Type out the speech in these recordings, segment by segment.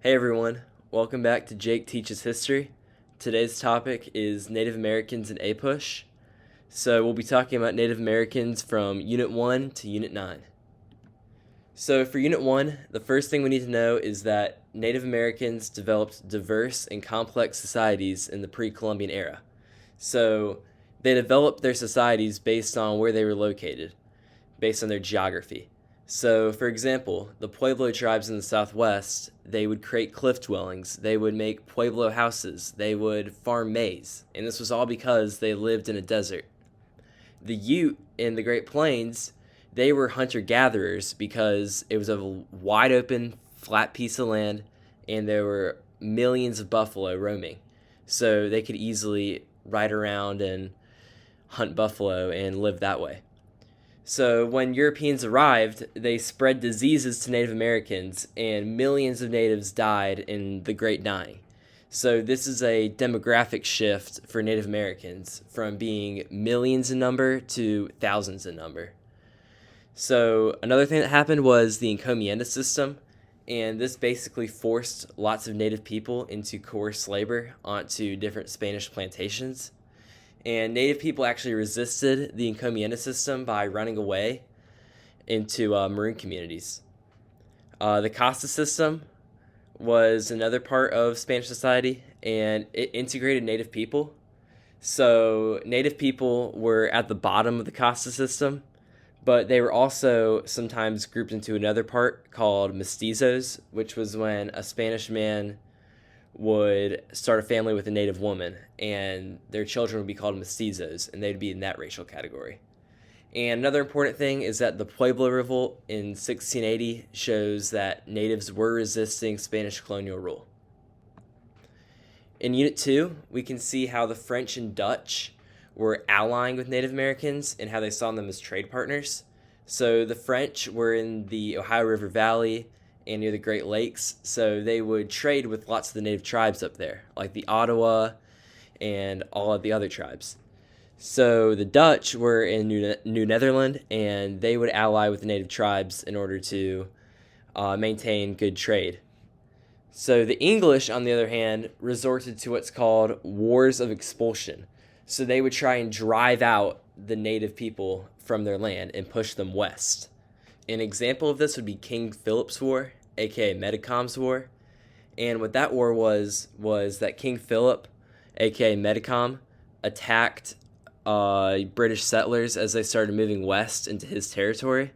Hey everyone, welcome back to Jake Teaches History. Today's topic is Native Americans and APUSH. So we'll be talking about Native Americans from Unit 1 to Unit 9. So for Unit 1, the first thing we need to know is that Native Americans developed diverse and complex societies in the pre-Columbian era. So they developed their societies based on where they were located, based on their geography. So, for example, the Pueblo tribes in the Southwest, they would create cliff dwellings, they would make Pueblo houses, they would farm maize, and this was all because they lived in a desert. The Ute in the Great Plains, they were hunter-gatherers because it was a wide open, flat piece of land, and there were millions of buffalo roaming. So they could easily ride around and hunt buffalo and live that way. So when Europeans arrived, they spread diseases to Native Americans, and millions of natives died in the Great Dying. So this is a demographic shift for Native Americans from being millions in number to thousands in number. So another thing that happened was the encomienda system, and this basically forced lots of Native people into coerced labor onto different Spanish plantations. And Native people actually resisted the encomienda system by running away into maroon communities. The casta system was another part of Spanish society, and it integrated Native people. So Native people were at the bottom of the casta system, but they were also sometimes grouped into another part called mestizos, which was when a Spanish man would start a family with a Native woman, and their children would be called mestizos, and they'd be in that racial category. And another important thing is that the Pueblo Revolt in 1680 shows that natives were resisting Spanish colonial rule. In Unit 2, we can see how the French and Dutch were allying with Native Americans and how they saw them as trade partners. So the French were in the Ohio River Valley and near the Great Lakes, so they would trade with lots of the native tribes up there, like the Ottawa and all of the other tribes. So the Dutch were in New Netherland, and they would ally with the native tribes in order to maintain good trade. So the English, on the other hand, resorted to what's called wars of expulsion. So they would try and drive out the native people from their land and push them west. An example of this would be King Philip's War, aka Metacom's War. And what that war was that King Philip, aka Metacom, attacked British settlers as they started moving west into his territory,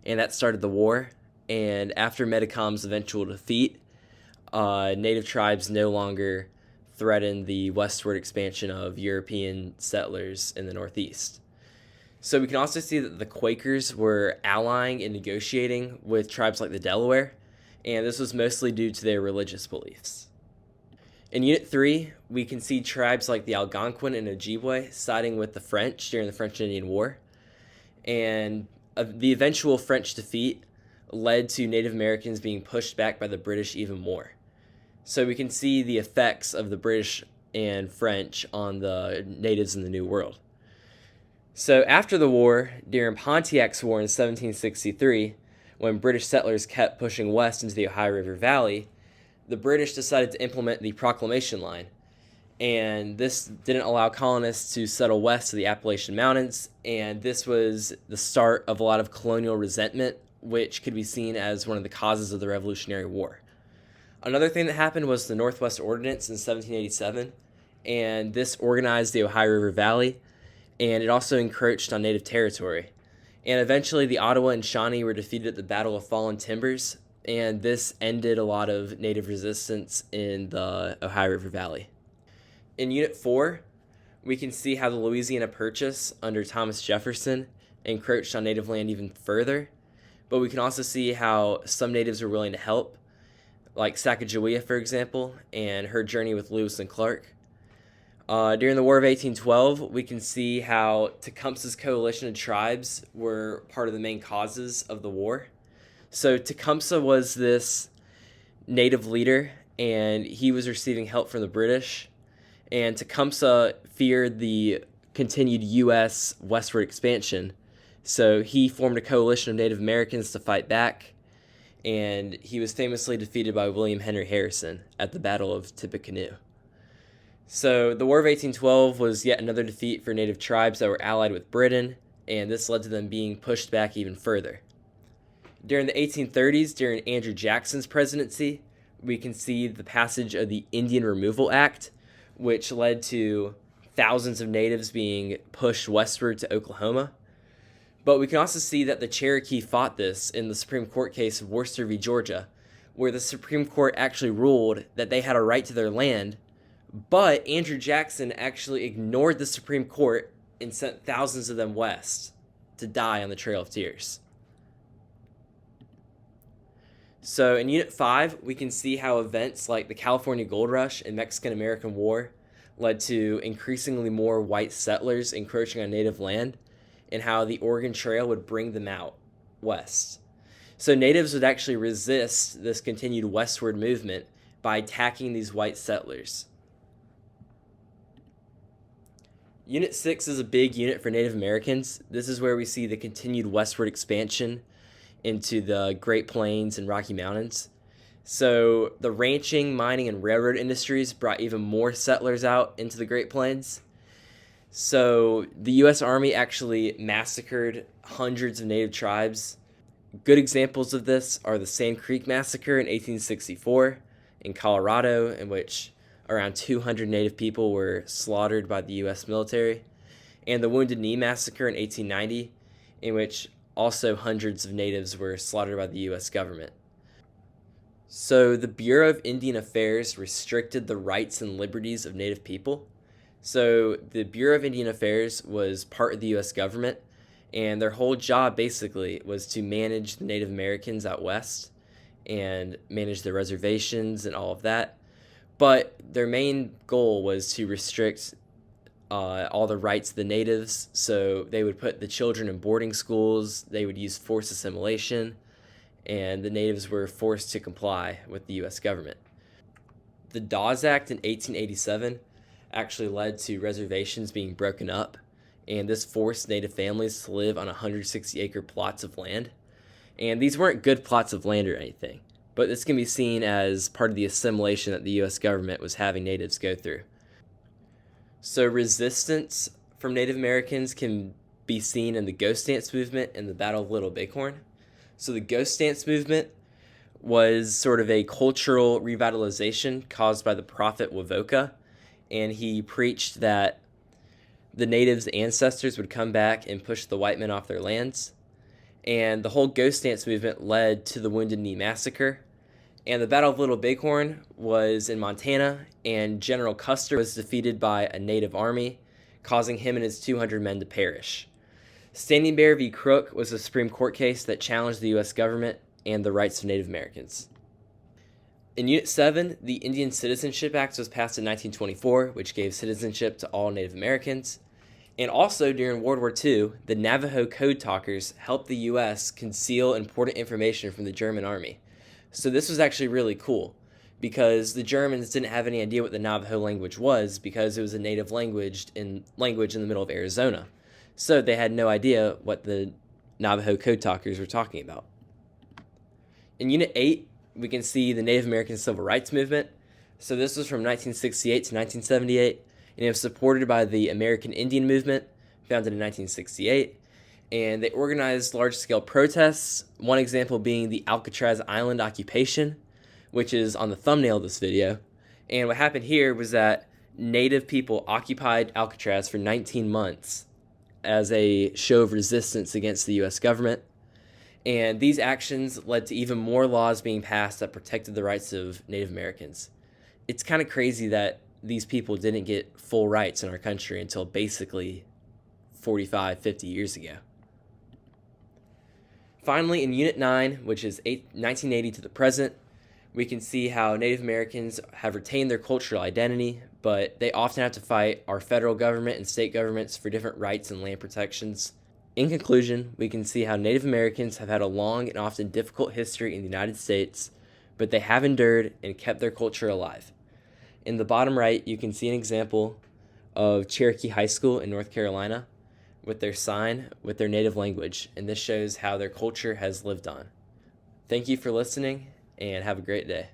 and that started the war. And after Metacom's eventual defeat, native tribes no longer threatened the westward expansion of European settlers in the Northeast. So we can also see that the Quakers were allying and negotiating with tribes like the Delaware, and this was mostly due to their religious beliefs. In Unit 3, we can see tribes like the Algonquin and Ojibwe siding with the French during the French and Indian War, and the eventual French defeat led to Native Americans being pushed back by the British even more. So we can see the effects of the British and French on the natives in the New World. So after the war, during Pontiac's War in 1763, when British settlers kept pushing west into the Ohio River Valley, the British decided to implement the Proclamation Line. And this didn't allow colonists to settle west of the Appalachian Mountains, and this was the start of a lot of colonial resentment, which could be seen as one of the causes of the Revolutionary War. Another thing that happened was the Northwest Ordinance in 1787, and this organized the Ohio River Valley, and it also encroached on native territory. And eventually the Ottawa and Shawnee were defeated at the Battle of Fallen Timbers, and this ended a lot of native resistance in the Ohio River Valley. In Unit 4, we can see how the Louisiana Purchase under Thomas Jefferson encroached on native land even further, but we can also see how some natives were willing to help, like Sacagawea, for example, and her journey with Lewis and Clark. During the War of 1812, we can see how Tecumseh's coalition of tribes were part of the main causes of the war. So Tecumseh was this native leader, and he was receiving help from the British. And Tecumseh feared the continued U.S. westward expansion, so he formed a coalition of Native Americans to fight back. and he was famously defeated by William Henry Harrison at the Battle of Tippecanoe. So the War of 1812 was yet another defeat for native tribes that were allied with Britain, and this led to them being pushed back even further. During the 1830s, during Andrew Jackson's presidency, we can see the passage of the Indian Removal Act, which led to thousands of natives being pushed westward to Oklahoma. But we can also see that the Cherokee fought this in the Supreme Court case of Worcester v. Georgia, where the Supreme Court actually ruled that they had a right to their land, but Andrew Jackson actually ignored the Supreme Court and sent thousands of them west to die on the Trail of Tears. So in Unit 5, we can see how events like the California Gold Rush and Mexican-American War led to increasingly more white settlers encroaching on native land, and how the Oregon Trail would bring them out west. So natives would actually resist this continued westward movement by attacking these white settlers. Unit 6 is a big unit for Native Americans. This is where we see the continued westward expansion into the Great Plains and Rocky Mountains. So the ranching, mining, and railroad industries brought even more settlers out into the Great Plains. So the U.S. Army actually massacred hundreds of native tribes. Good examples of this are the Sand Creek Massacre in 1864 in Colorado, in which around 200 native people were slaughtered by the U.S. military, and the Wounded Knee Massacre in 1890, in which also hundreds of natives were slaughtered by the U.S. government. So the Bureau of Indian Affairs restricted the rights and liberties of native people. So the Bureau of Indian Affairs was part of the U.S. government, and their whole job basically was to manage the Native Americans out west and manage the reservations and all of that. But their main goal was to restrict all the rights of the natives. So they would put the children in boarding schools, they would use forced assimilation, and the natives were forced to comply with the U.S. government. The Dawes Act in 1887 actually led to reservations being broken up, and this forced native families to live on 160-acre plots of land. And these weren't good plots of land or anything, but this can be seen as part of the assimilation that the U.S. government was having natives go through. So resistance from Native Americans can be seen in the Ghost Dance movement and the Battle of Little Bighorn. So the Ghost Dance movement was sort of a cultural revitalization caused by the prophet Wovoka, and he preached that the natives' ancestors would come back and push the white men off their lands. And the whole Ghost Dance movement led to the Wounded Knee Massacre. And the Battle of Little Bighorn was in Montana, and General Custer was defeated by a native army, causing him and his 200 men to perish. Standing Bear v. Crook was a Supreme Court case that challenged the U.S. government and the rights of Native Americans. In Unit 7, the Indian Citizenship Act was passed in 1924, which gave citizenship to all Native Americans. And also during World War II, the Navajo Code Talkers helped the U.S. conceal important information from the German army. So this was actually really cool, because the Germans didn't have any idea what the Navajo language was, because it was a native language in the middle of Arizona. So they had no idea what the Navajo Code Talkers were talking about. In Unit 8, we can see the Native American Civil Rights Movement. So this was from 1968 to 1978, and it was supported by the American Indian Movement, founded in 1968. And they organized large-scale protests, one example being the Alcatraz Island occupation, which is on the thumbnail of this video. And what happened here was that native people occupied Alcatraz for 19 months as a show of resistance against the U.S. government. And these actions led to even more laws being passed that protected the rights of Native Americans. It's kind of crazy that these people didn't get full rights in our country until basically 45, 50 years ago. Finally, in Unit 9, which is 1980 to the present, we can see how Native Americans have retained their cultural identity, but they often have to fight our federal government and state governments for different rights and land protections. In conclusion, we can see how Native Americans have had a long and often difficult history in the United States, but they have endured and kept their culture alive. In the bottom right, you can see an example of Cherokee High School in North Carolina with their sign with their native language, and this shows how their culture has lived on. Thank you for listening, and have a great day.